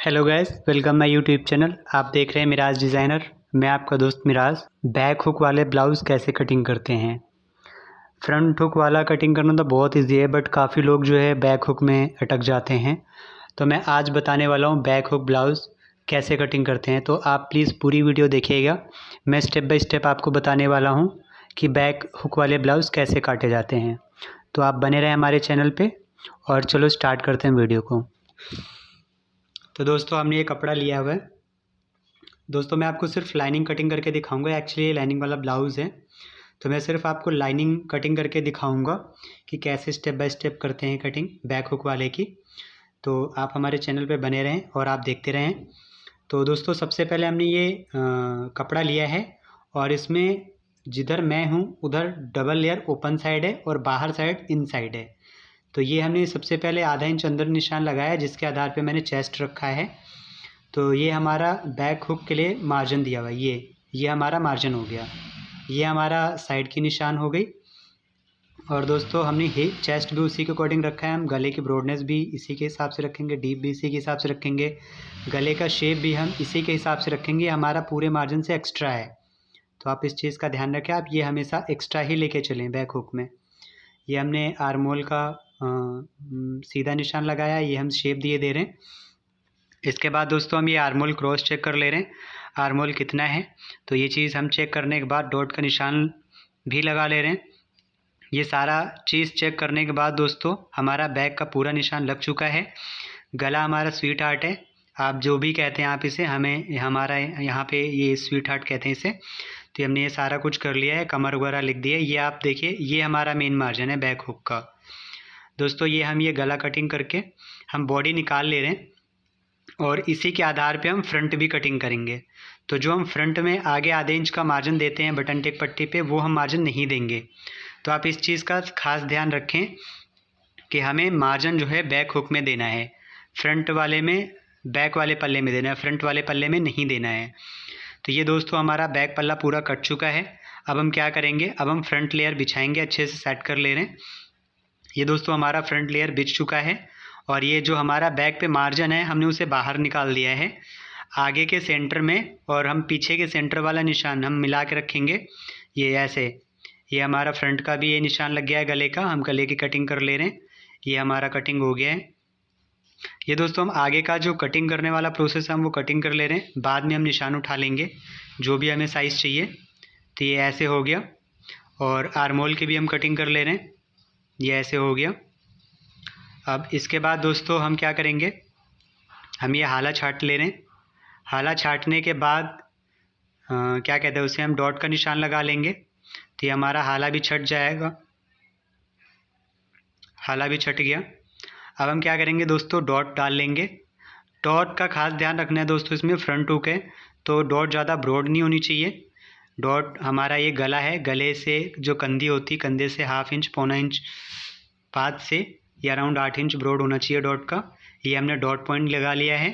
Hello guys, welcome my YouTube channel. आप देख रहे हैं मिराज डिज़ाइनर। मैं आपका दोस्त मिराज। बैक हुक वाले ब्लाउज़ कैसे कटिंग करते हैं। फ्रंट हुक वाला कटिंग करना तो बहुत इजी है, बट काफ़ी लोग जो है बैक हुक में अटक जाते हैं। तो मैं आज बताने वाला हूँ बैक हुक ब्लाउज़ कैसे कटिंग करते हैं। तो आप प्लीज़ पूरी वीडियो देखिएगा। मैं स्टेप बाय स्टेप आपको बताने वाला हूँ कि बैक हुक वाले ब्लाउज़ कैसे काटे जाते हैं। तो आप बने रहें हमारे चैनल पर और चलो स्टार्ट करते हैं वीडियो को। तो दोस्तों, हमने ये कपड़ा लिया हुआ है। दोस्तों, मैं आपको सिर्फ लाइनिंग कटिंग करके दिखाऊंगा। एक्चुअली ये लाइनिंग वाला ब्लाउज़ है, तो मैं सिर्फ आपको लाइनिंग कटिंग करके दिखाऊंगा कि कैसे स्टेप बाय स्टेप करते हैं कटिंग बैक हुक वाले की। तो आप हमारे चैनल पे बने रहें और आप देखते रहें। तो दोस्तों, सबसे पहले हमने ये कपड़ा लिया है और इसमें जिधर मैं हूँ उधर डबल लेयर ओपन साइड है और बाहर साइड इन साइड है। तो ये हमने सबसे पहले आधा इंच अंदर निशान लगाया, जिसके आधार पे मैंने चेस्ट रखा है। तो ये हमारा बैक हुक के लिए मार्जिन दिया हुआ है। ये हमारा मार्जिन हो गया। ये हमारा साइड की निशान हो गई। और दोस्तों, हमने हिप चेस्ट भी उसी के अकॉर्डिंग रखा है। हम गले की ब्रॉडनेस भी इसी के हिसाब से रखेंगे, डीप भी इसी के हिसाब से रखेंगे, गले का शेप भी हम इसी के हिसाब से रखेंगे। हमारा पूरे मार्जिन से एक्स्ट्रा है, तो आप इस चीज़ का ध्यान रखें। आप ये हमेशा एक्स्ट्रा ही लेके चलें बैक हुक में। ये हमने आर्मोल का सीधा निशान लगाया, ये हम शेप दिए दे रहे हैं। इसके बाद दोस्तों, हम ये आर्मोल क्रॉस चेक कर ले रहे हैं, आर्मोल कितना है। तो ये चीज़ हम चेक करने के बाद डॉट का निशान भी लगा ले रहे हैं। ये सारा चीज़ चेक करने के बाद दोस्तों, हमारा बैक का पूरा निशान लग चुका है। गला हमारा स्वीट हार्ट है, आप जो भी कहते हैं आप इसे, हमें हमारा यहाँ पे ये स्वीट हार्ट कहते हैं इसे। तो हमने ये सारा कुछ कर लिया है, कमर वगैरह लिख दिया है। ये आप देखिए, ये हमारा मेन मार्जिन है बैक हुक का। दोस्तों, ये हम ये गला कटिंग करके हम बॉडी निकाल ले रहे हैं और इसी के आधार पे हम फ्रंट भी कटिंग करेंगे। तो जो हम फ्रंट में आगे आधे इंच का मार्जिन देते हैं बटन टेक पट्टी पे, वो हम मार्जिन नहीं देंगे। तो आप इस चीज़ का खास ध्यान रखें कि हमें मार्जिन जो है बैक हुक में देना है, फ्रंट वाले में, बैक वाले पल्ले में देना है, फ्रंट वाले पल्ले में नहीं देना है। तो ये दोस्तों, हमारा बैक पल्ला पूरा कट चुका है। अब हम क्या करेंगे, अब हम फ्रंट लेयर बिछाएंगे, अच्छे से सेट कर ले रहे हैं। ये दोस्तों, हमारा फ्रंट लेयर बिछ चुका है और ये जो हमारा बैक पे मार्जिन है, हमने उसे बाहर निकाल दिया है आगे के सेंटर में, और हम पीछे के सेंटर वाला निशान हम मिला के रखेंगे। ये ऐसे, ये हमारा फ्रंट का भी ये निशान लग गया है गले का। हम गले की कटिंग कर ले रहे हैं, ये हमारा कटिंग हो गया है। ये दोस्तों, हम आगे का जो कटिंग करने वाला प्रोसेस है हम वो कटिंग कर ले रहे हैं। बाद में हम निशान उठा लेंगे जो भी हमें साइज़ चाहिए। तो ये ऐसे हो गया। और आर्मोल की भी हम कटिंग कर ले रहे हैं, ये ऐसे हो गया। अब इसके बाद दोस्तों, हम क्या करेंगे, हम ये हाला छाट ले रहे हैं। हाला छाटने के बाद क्या कहते हैं उसे, हम डॉट का निशान लगा लेंगे। तो ये हमारा हाला भी छट जाएगा, हाला भी छट गया। अब हम क्या करेंगे दोस्तों, डॉट डाल लेंगे। डॉट का खास ध्यान रखना है दोस्तों, इसमें फ्रंट हुक है तो डॉट ज़्यादा ब्रॉड नहीं होनी चाहिए। डॉट हमारा ये गला है, गले से जो कंधी होती, कंधे से ½ इंच पौना इंच पाद से ये अराउंड 8 इंच ब्रॉड होना चाहिए डॉट का। ये हमने डॉट पॉइंट लगा लिया है।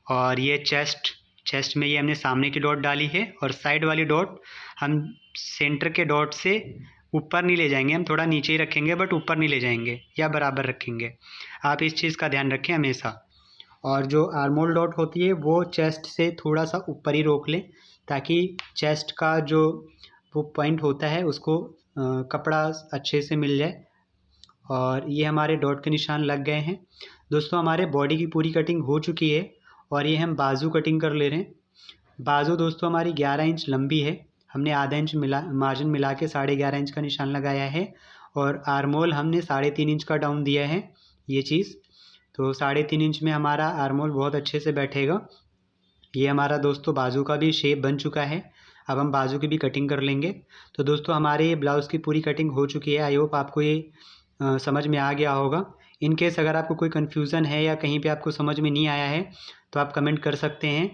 और ये चेस्ट में ये हमने सामने की डॉट डाली है, और साइड वाली डॉट हम सेंटर के डॉट से ऊपर नहीं ले जाएंगे, हम थोड़ा नीचे ही रखेंगे, बट ऊपर नहीं ले जाएंगे या बराबर रखेंगे। आप इस चीज़ का ध्यान रखें हमेशा। और जो आर्मोल डॉट होती है वो चेस्ट से थोड़ा सा ऊपर ही रोक लें, ताकि चेस्ट का जो वो पॉइंट होता है उसको कपड़ा अच्छे से मिल जाए। और ये हमारे डॉट के निशान लग गए हैं। दोस्तों, हमारे बॉडी की पूरी कटिंग हो चुकी है और ये हम बाजू कटिंग कर ले रहे हैं। बाजू दोस्तों हमारी 11 इंच लंबी है। हमने आधा इंच मार्जिन मिला के 11.5 इंच का निशान लगाया है। और आर्मोल हमने 3.5 इंच का डाउन दिया है ये चीज़। तो 3.5 इंच में हमारा आर्मोल बहुत अच्छे से बैठेगा। ये हमारा दोस्तों बाजू का भी शेप बन चुका है। अब हम बाजू की भी कटिंग कर लेंगे। तो दोस्तों, हमारे ये ब्लाउज़ की पूरी कटिंग हो चुकी है। आई होप आपको ये समझ में आ गया होगा। इन केस अगर आपको कोई कन्फ्यूज़न है या कहीं पे आपको समझ में नहीं आया है तो आप कमेंट कर सकते हैं।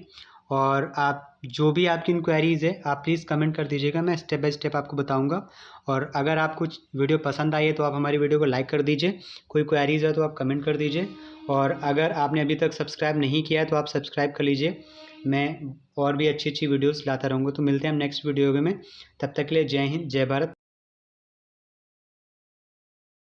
और आप जो भी आपकी इंक्वायरीज़ है आप प्लीज़ कमेंट कर दीजिएगा, मैं स्टेप बाय स्टेप आपको बताऊंगा। और अगर आपको वीडियो पसंद आई है तो आप हमारी वीडियो को लाइक कर दीजिए। कोई क्वेरीज़ है तो आप कमेंट कर दीजिए। और अगर आपने अभी तक सब्सक्राइब नहीं किया है तो आप सब्सक्राइब कर लीजिए। मैं और भी अच्छी अच्छी वीडियोज़ लाता रहूँगा। तो मिलते हैं हम नेक्स्ट वीडियो में। तब तक के लिए जय हिंद, जय भारत।